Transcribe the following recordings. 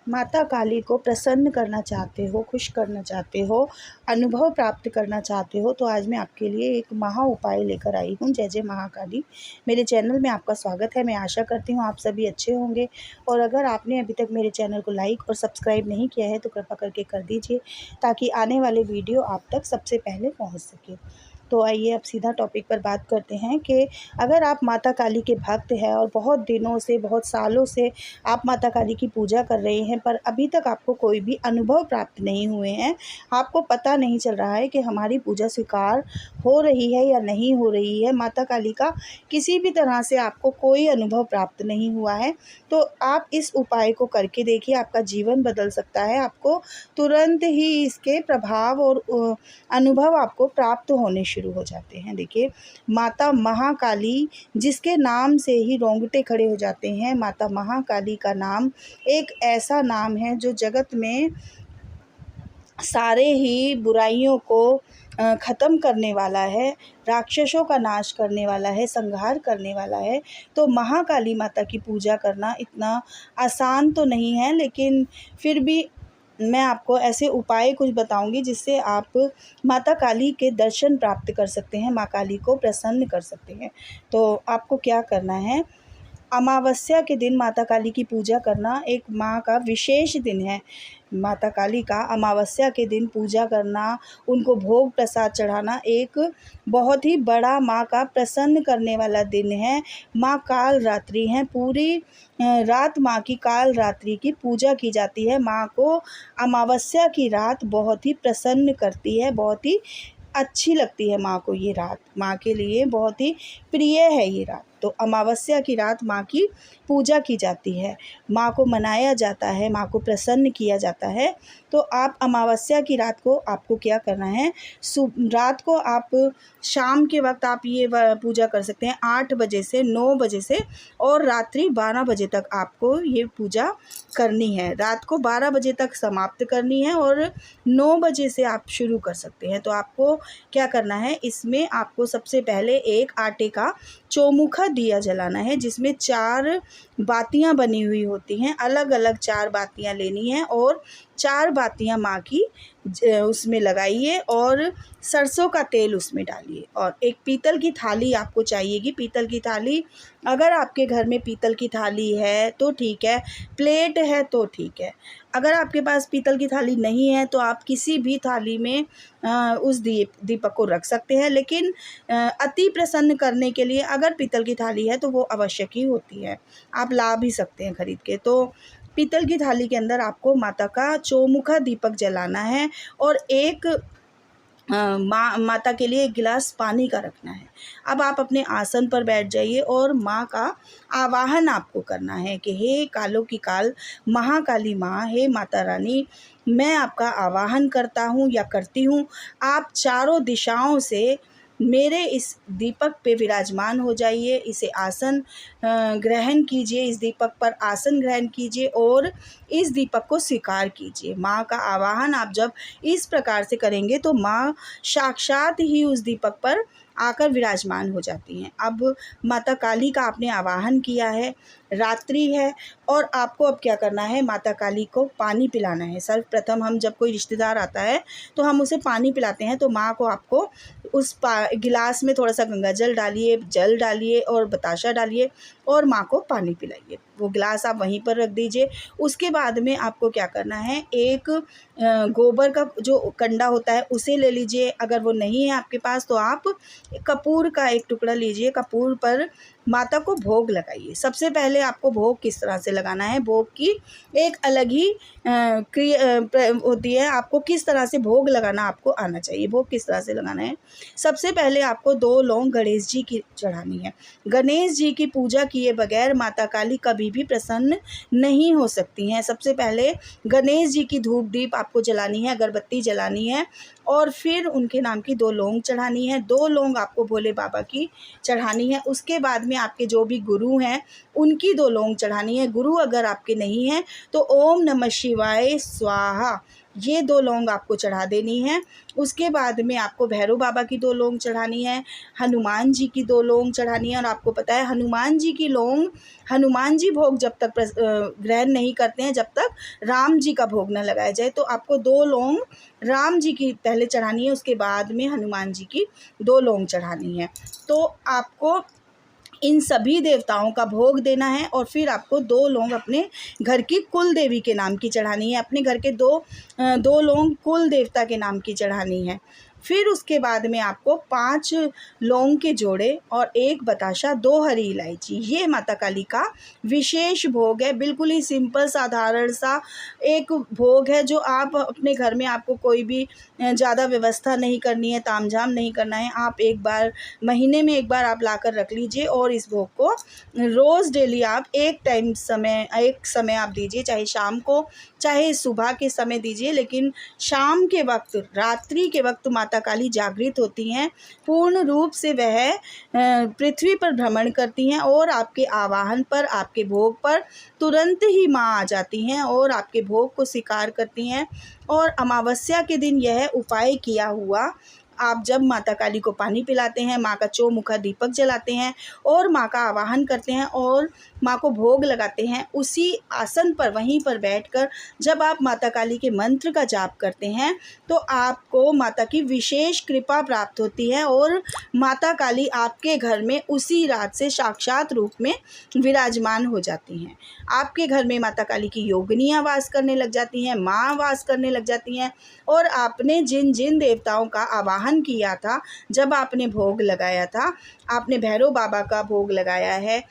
माता काली को प्रसन्न करना चाहते हो, खुश करना चाहते हो, अनुभव प्राप्त करना चाहते हो, तो आज मैं आपके लिए एक महा उपाय लेकर आई हूँ। जय जय महाकाली। मेरे चैनल में आपका स्वागत है। मैं आशा करती हूँ आप सभी अच्छे होंगे, और अगर आपने अभी तक मेरे चैनल को लाइक और सब्सक्राइब नहीं किया है तो कृपा करके कर दीजिए, ताकि आने वाले वीडियो आप तक सबसे पहले पहुँच सके। तो आइए अब सीधा टॉपिक पर बात करते हैं कि अगर आप माता काली के भक्त हैं और बहुत दिनों से, बहुत सालों से आप माता काली की पूजा कर रहे हैं, पर अभी तक आपको कोई भी अनुभव प्राप्त नहीं हुए हैं, आपको पता नहीं चल रहा है कि हमारी पूजा स्वीकार हो रही है या नहीं हो रही है, माता काली का किसी भी तरह से आपको कोई अनुभव प्राप्त नहीं हुआ है, तो आप इस उपाय को करके देखिए, आपका जीवन बदल सकता है। आपको तुरंत ही इसके प्रभाव और अनुभव आपको प्राप्त होने शुरू हो जाते हैं। देखिए, माता महाकाली, जिसके नाम से ही रोंगटे खड़े हो जाते हैं, माता महाकाली का नाम एक ऐसा नाम है जो जगत में सारे ही बुराइयों को ख़त्म करने वाला है, राक्षसों का नाश करने वाला है, संहार करने वाला है। तो महाकाली माता की पूजा करना इतना आसान तो नहीं है, लेकिन फिर भी मैं आपको ऐसे उपाय कुछ बताऊंगी जिससे आप माता काली के दर्शन प्राप्त कर सकते हैं, माँ काली को प्रसन्न कर सकते हैं। तो आपको क्या करना है, अमावस्या के दिन माता काली की पूजा करना एक माँ का विशेष दिन है। माता काली का अमावस्या के दिन पूजा करना, उनको भोग प्रसाद चढ़ाना एक बहुत ही बड़ा, माँ का प्रसन्न करने वाला दिन है। माँ काल रात्रि हैं, पूरी रात माँ की काल रात्रि की पूजा की जाती है। माँ को अमावस्या की रात बहुत ही प्रसन्न करती है, बहुत ही अच्छी लगती है माँ को ये रात, माँ के लिए बहुत ही प्रिय है ये रात। तो अमावस्या की रात माँ की पूजा की जाती है, माँ को मनाया जाता है, माँ को प्रसन्न किया जाता है। तो आप अमावस्या की रात को आपको क्या करना है, रात को आप शाम के वक्त आप ये पूजा कर सकते हैं 8 बजे से 9 बजे से, और रात्रि 12 बजे तक आपको ये पूजा करनी है। रात को 12 बजे तक समाप्त करनी है और 9 बजे से आप शुरू कर सकते हैं। तो आपको क्या करना है, इसमें आपको सबसे पहले एक आटे का चौमुखा दिया जलाना है, जिसमें 4 बातियां बनी हुई होती हैं। अलग अलग 4 बातियां लेनी है और 4 बातियां माँ की उसमें लगाइए और सरसों का तेल उसमें डालिए। और एक पीतल की थाली आपको चाहिएगी। पीतल की थाली, अगर आपके घर में पीतल की थाली है तो ठीक है, प्लेट है तो ठीक है। अगर आपके पास पीतल की थाली नहीं है तो आप किसी भी थाली में उस दीपक को रख सकते हैं, लेकिन अति प्रसन्न करने के लिए अगर पीतल की थाली है तो वो आवश्यक ही होती है, आप ला भी सकते हैं खरीद के। तो पीतल की थाली के अंदर आपको माता का चौमुखा दीपक जलाना है और एक माता के लिए एक गिलास पानी का रखना है। अब आप अपने आसन पर बैठ जाइए और माँ का आवाहन आपको करना है कि हे कालों की काल महाकाली माँ, हे माता रानी, मैं आपका आवाहन करता हूँ या करती हूँ। आप चारों दिशाओं से मेरे इस दीपक पे विराजमान हो जाइए, इसे आसन ग्रहण कीजिए, इस दीपक पर आसन ग्रहण कीजिए और इस दीपक को स्वीकार कीजिए। माँ का आवाहन आप जब इस प्रकार से करेंगे तो माँ साक्षात ही उस दीपक पर आकर विराजमान हो जाती हैं। अब माता काली का आपने आवाहन किया है, रात्रि है, और आपको अब क्या करना है, माता काली को पानी पिलाना है। सर्वप्रथम हम जब कोई रिश्तेदार आता है तो हम उसे पानी पिलाते हैं, तो माँ को आपको उस गिलास में थोड़ा सा गंगा जल डालिए, जल डालिए और बताशा डालिए और माँ को पानी पिलाइए। वो गिलास आप वहीं पर रख दीजिए। उसके बाद में आपको क्या करना है, एक गोबर का जो कंडा होता है उसे ले लीजिए। अगर वो नहीं है आपके पास तो आप कपूर का एक टुकड़ा लीजिए, कपूर पर माता को भोग लगाइए। सबसे पहले आपको भोग किस तरह से लगाना है, भोग की एक अलग ही क्रिया होती है। आपको किस तरह से भोग लगाना आपको आना चाहिए। भोग किस तरह से लगाना है, सबसे पहले आपको 2 लौंग गणेश जी की चढ़ानी है। गणेश जी की पूजा किए बगैर माता काली कभी भी प्रसन्न नहीं हो सकती हैं। सबसे पहले गणेश जी की धूप दीप आपको जलानी है, अगरबत्ती जलानी है और फिर उनके नाम की 2 लौंग चढ़ानी है। 2 लौंग आपको भोले बाबा की चढ़ानी है। उसके बाद में आपके जो भी गुरु हैं उनकी 2 लौंग चढ़ानी है। गुरु अगर आपके नहीं हैं तो ओम नमः शिवाय स्वाहा ये 2 लौंग आपको चढ़ा देनी है। उसके बाद में आपको भैरव बाबा की 2 लौंग चढ़ानी है, हनुमान जी की 2 लौंग चढ़ानी है। और आपको पता है हनुमान जी की लौंग, हनुमान जी भोग जब तक ग्रहण नहीं करते हैं जब तक राम जी का भोग न लगाया जाए। तो आपको 2 लौंग राम जी की पहले चढ़ानी है, उसके बाद में हनुमान जी की 2 लौंग चढ़ानी है। तो आपको इन सभी देवताओं का भोग देना है और फिर आपको 2 लौंग अपने घर की कुल देवी के नाम की चढ़ानी है। अपने घर के 2 लौंग कुल देवता के नाम की चढ़ानी है। फिर उसके बाद में आपको 5 लौंग के जोड़े और 1 बताशा, 2 हरी इलायची, ये माता काली का विशेष भोग है। बिल्कुल ही सिंपल साधारण सा एक भोग है जो आप अपने घर में, आपको कोई भी ज़्यादा व्यवस्था नहीं करनी है, तामझाम नहीं करना है। आप एक बार महीने में एक बार आप लाकर रख लीजिए और इस भोग को रोज़ डेली आप एक समय आप दीजिए, चाहे शाम को चाहे सुबह के समय दीजिए। लेकिन शाम के वक्त, रात्रि के वक्त माता काली जागृत होती हैं, पूर्ण रूप से वह पृथ्वी पर भ्रमण करती हैं और आपके आवाहन पर, आपके भोग पर तुरंत ही माँ आ जाती हैं और आपके भोग को स्वीकार करती हैं। और अमावस्या के दिन यह उपाय किया हुआ आप जब माता काली को पानी पिलाते हैं, माँ का चौमुखा दीपक जलाते हैं और माँ का आवाहन करते हैं और माँ को भोग लगाते हैं, उसी आसन पर वहीं पर बैठकर जब आप माता काली के मंत्र का जाप करते हैं तो आपको माता की विशेष कृपा प्राप्त होती है और माता काली आपके घर में उसी रात से साक्षात रूप में विराजमान हो जाती हैं। आपके घर में माता काली की योगिनियाँ वास करने लग जाती हैं, माँ वास करने लग जाती हैं। और आपने जिन जिन देवताओं का आवाहन किया था, जब आपने भोग लगाया था, आपने भैरव बाबा का भोग लगाया है,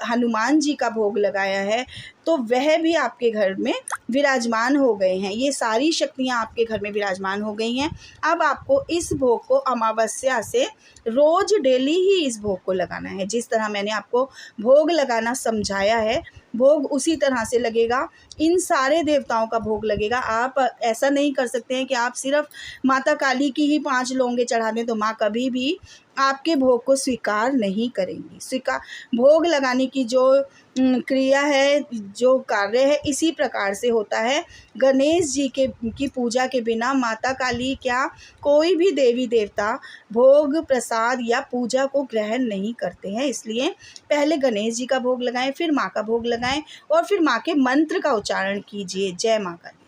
हनुमान जी का भोग लगाया है, तो वह भी आपके घर में विराजमान हो गए हैं। ये सारी शक्तियाँ आपके घर में विराजमान हो गई हैं। अब आपको इस भोग को अमावस्या से रोज़ डेली ही इस भोग को लगाना है। जिस तरह मैंने आपको भोग लगाना समझाया है, भोग उसी तरह से लगेगा। इन सारे देवताओं का भोग लगेगा। आप ऐसा नहीं कर सकते हैं कि आप सिर्फ माता काली की ही 5 लौंगे चढ़ा दें, तो माँ कभी भी आपके भोग को स्वीकार नहीं करेंगी। भोग लगाने की जो क्रिया है, जो कार्य है, इसी प्रकार से होता है। गणेश जी की पूजा के बिना माता काली क्या कोई भी देवी देवता भोग प्रसाद या पूजा को ग्रहण नहीं करते हैं। इसलिए पहले गणेश जी का भोग लगाएं, फिर माँ का भोग लगाएं और फिर माँ के मंत्र का उच्चारण कीजिए। जय माँ काली।